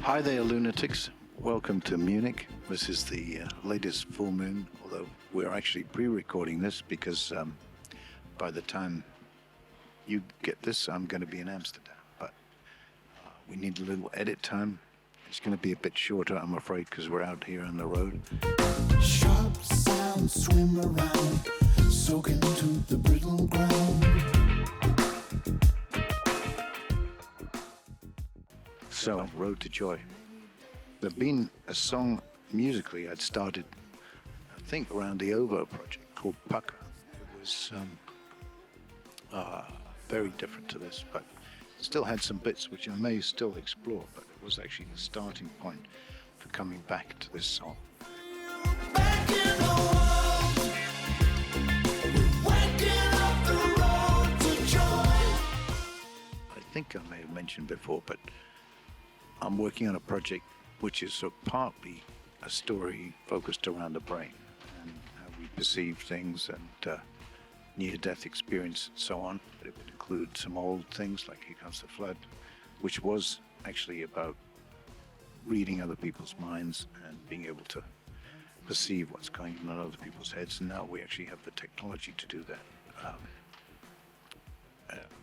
Hi there, lunatics. Welcome to Munich. This is the latest full moon, although we're actually pre-recording this because by the time you get this, I'm going to be in Amsterdam. But we need a little edit time. It's going to be a bit shorter, I'm afraid, because we're out here on the road. Sharp sounds swim around, soak into the brittle ground. So, Road to Joy. There'd been a song musically I'd started, I think, around the OVO project called Pucker. It was very different to this, but still had some bits which I may still explore, but it was actually the starting point for coming back to this song. Back in the world, we're waking up the road to joy. I think I may have mentioned before, but I'm working on a project which is sort of partly a story focused around the brain and how we perceive things and near-death experience and so on. But it would include some old things like Here Comes the Flood, which was actually about reading other people's minds and being able to perceive what's going on in other people's heads. And now we actually have the technology to do that.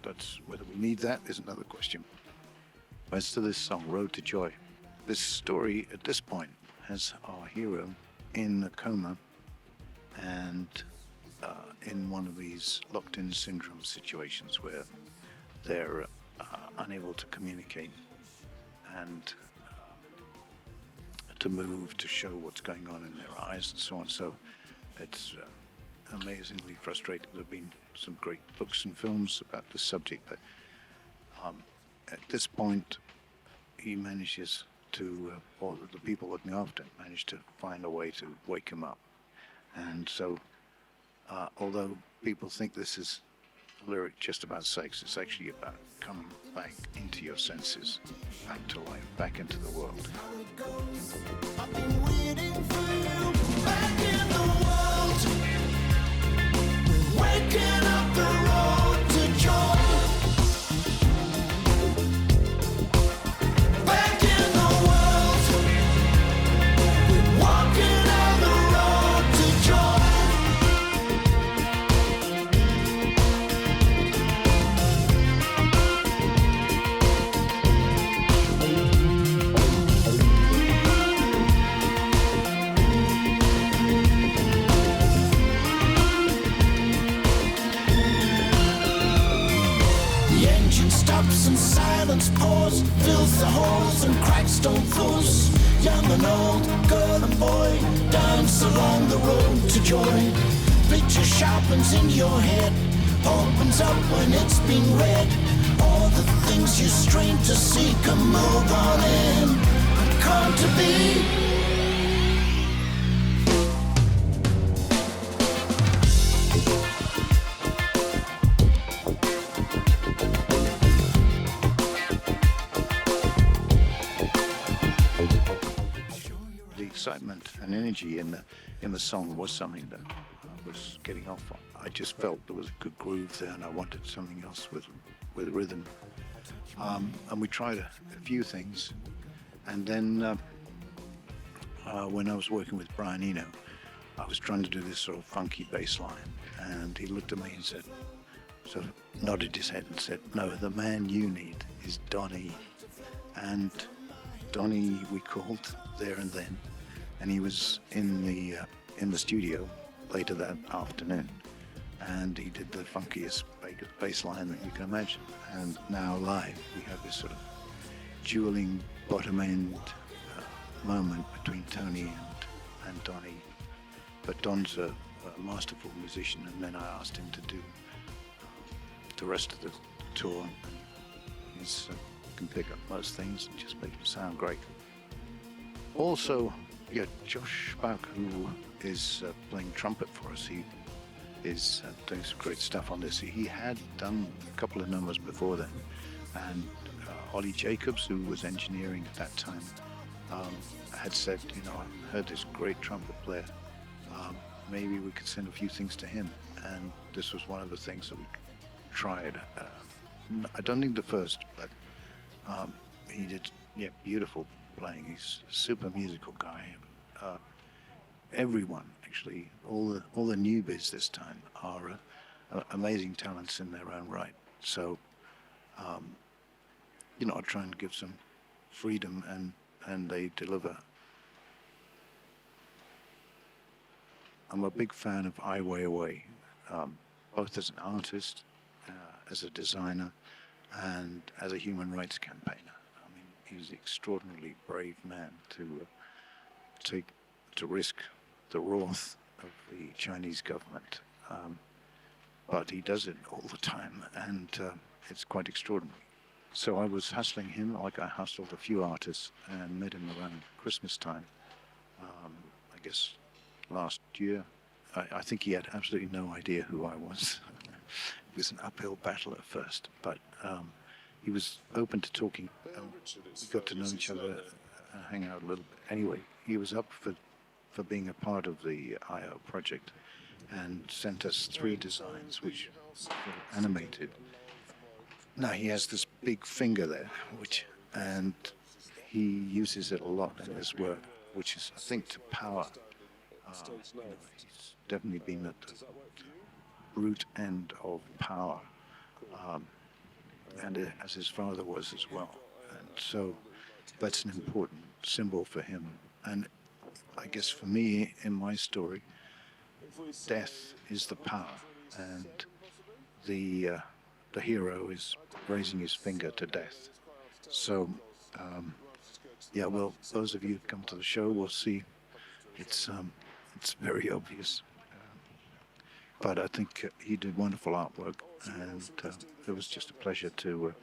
That's whether we need that is another question. As to this song, Road to Joy, this story at this point has our hero in a coma and in one of these locked-in syndrome situations where they're unable to communicate and to move, to show what's going on in their eyes and so on. So it's amazingly frustrating. There have been some great books and films about this subject, but at this point, he manages to, or the people looking after him, manage to find a way to wake him up. And so, although people think this is a lyric just about sex, it's actually about coming back into your senses, back to life, back into the world. I've been waiting for you back in the world. We're waking up the road to joy. Back in the world. We're walking on the road to joy. The engine stops and silence pours, fills the holes and cracks stone floors. Young and old, girl and boy, dance along the road to joy. Picture sharpens in your head, opens up when it's been read. All the things you strain to see can move on in, come to be. The excitement and energy in the song was something that I was getting off on. I just felt there was a good groove there, and I wanted something else with rhythm. And we tried a few things, and then when I was working with Brian Eno, I was trying to do this sort of funky bass line, and he looked at me and said, sort of nodded his head and said, "No, the man you need is Donny." And Donny we called there and then, and he was in the studio later that afternoon, and he did the funkiest bass line that you can imagine. And now live we have this sort of dueling bottom end moment between Tony and Donny. But Don's a masterful musician, and then I asked him to do the rest of the tour. He can pick up most things and just make them sound great. Also, Josh Shpak, who is playing trumpet for us, he is doing some great stuff on this. He had done a couple of numbers before then, and Ollie Jacobs, who was engineering at that time, had said, I heard this great trumpet player, maybe we could send a few things to him. And this was one of the things that we tried. I don't think the first, but he did Yeah, beautiful playing. He's a super musical guy. Uh, Everyone, actually, all the newbies this time are amazing talents in their own right. So, I try and give some freedom, and they deliver. I'm a big fan of Ai Weiwei, both as an artist, as a designer, and as a human rights campaigner. I mean, he's an extraordinarily brave man to risk the wrath of the Chinese government, but he does it all the time, and it's quite extraordinary. So I was hustling him like I hustled a few artists, and met him around Christmas time, I guess last year. I think he had absolutely no idea who I was. It was an uphill battle at first, but he was open to talking. We got to know each other, hang out a little bit. Anyway, he was up for being a part of the IO project, and sent us 3 designs which were animated. Now he has this big finger there, and he uses it a lot in his work, which is, I think, to power. He's definitely been at the root end of power, and as his father was as well. And so that's an important symbol for him. And I guess for me, in my story, death is the power, and the hero is raising his finger to death. So, well, those of you who come to the show will see it's very obvious. But I think he did wonderful artwork, and it was just a pleasure to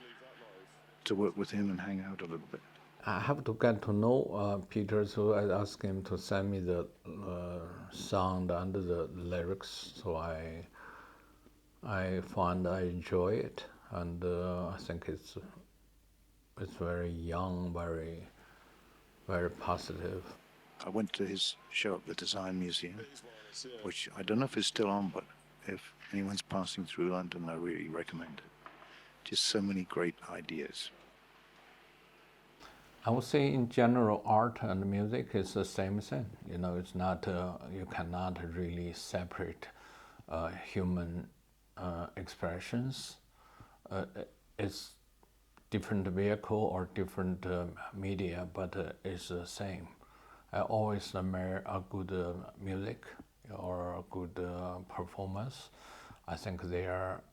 work with him and hang out a little bit. I have to get to know Peter, so I asked him to send me the sound and the lyrics. So I found I enjoy it, and I think it's very young, very very positive. I went to his show at the Design Museum, which I don't know if it's still on, but if anyone's passing through London, I really recommend it. Just so many great ideas. I would say in general, art and music is the same thing. It's not, you cannot really separate human expressions. It's different vehicle or different media, but it's the same. I always admire a good music or a good performance. I think they are,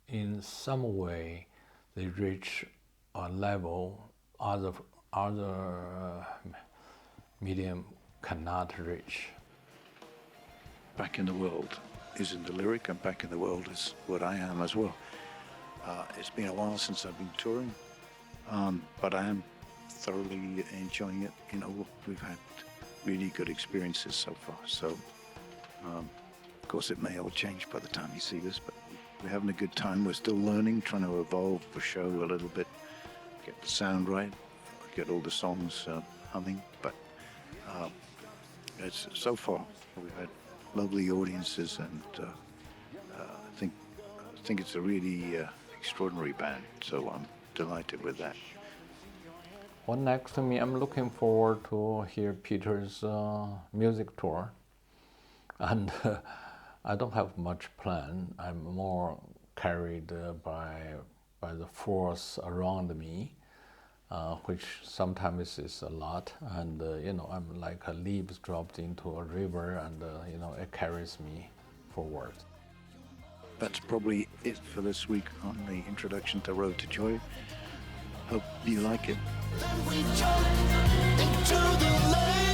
in some way, they reach a level other medium cannot reach. Back in the World is in the lyric, and back in the world is what I am as well. It's been a while since I've been touring, but I am thoroughly enjoying it. We've had really good experiences so far. So, of course, it may all change by the time you see this, but we're having a good time. We're still learning, trying to evolve the show a little bit, get the sound right, get all the songs humming. But it's so far we've had lovely audiences, and I think it's a really extraordinary band. So I'm delighted with that. Well, next to me, I'm looking forward to hear Peter's music tour, and I don't have much plan. I'm more carried by the force around me, which sometimes is a lot, and I'm like a leaves dropped into a river, and it carries me forward. That's probably it for this week on the introduction to Road to Joy. Hope you like it. Then we jump into the lake.